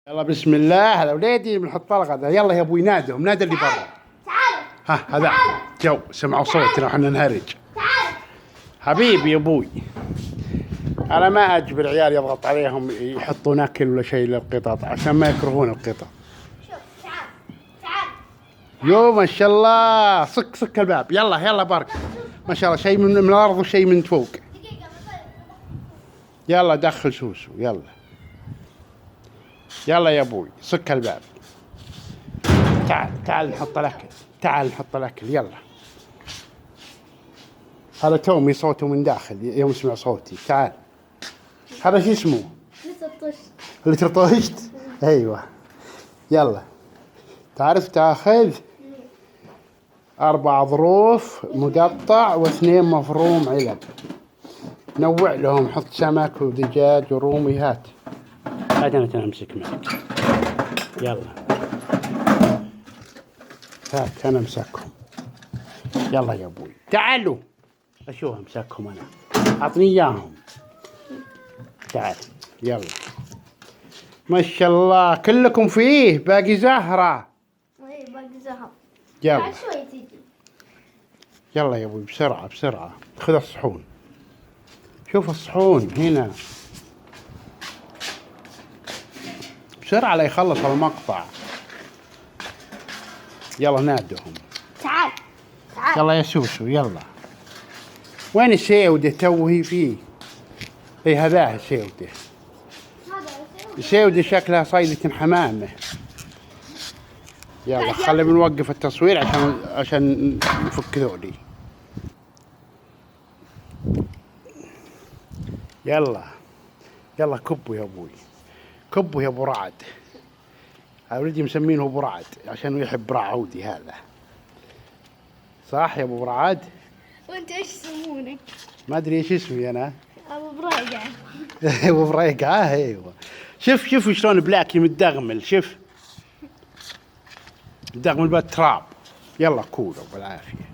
يلا بسم الله. هذا وليدي بنحط الغداء. يلا يا ابوي نادهم، نادى اللي برا. تعالوا. ها هذا جو سمعوا صوتنا احنا نهرج. تعالوا حبيبي يا ابوي، انا ما اجبر عيال يضغط عليهم يحطون اكل ولا شيء للقطط عشان ما يكرهون القطط. شوف. تعال يو ما شاء الله، سك الباب. يلا برق. ما شاء الله، شيء من الارض وشيء من فوق. دقيقة يلا دخل سوسو. يلا يا ابوي سك الباب. تعال نحط الاكل. يلا هذا تومي صوته من داخل يوم سمع صوتي. تعال. هذا شو اسمه؟ لسه طشت. اللي ترطشت. ايوه يلا. تعرف تاخذ 4 ظروف مقطع و2 مفروم علب. نوع لهم، حط سمك ودجاج ورومي. هات انا امسك معك. يلا هات انا امسكهم. يلا يا ابوي تعالوا اشوف امسكهم انا. اعطني اياهم. تعال يلا. ما شاء الله كلكم فيه. باقي زهرة. اي باقي زهر. يلا بعد شوي تيجي. يلا يا ابوي بسرعة خذ الصحون. شوف الصحون هنا بسرعة لا يخلص المقطع. يلا نادهم. تعال يلا يا سوسو يلا. وين السيودة توهي فيه؟ اي هذاه السيودة. السيودة شكلها صيدة حمامة. يلا خلينا بنوقف التصوير عشان نفك ذولي. يلا كبوا يا ابوي، كبوا يا ابو رعد. ولدي مسمينه ابو رعد عشان يحب رعودي. هذا صح يا ابو رعد؟ وانت ايش يسمونك؟ ما ادري ايش اسمي انا. ابو بريقة. ابو بريقة. ايوه. شوف شلون بلاكي متدغمل. شوف متدغمل بالتراب. يلا كولوا بالعافية.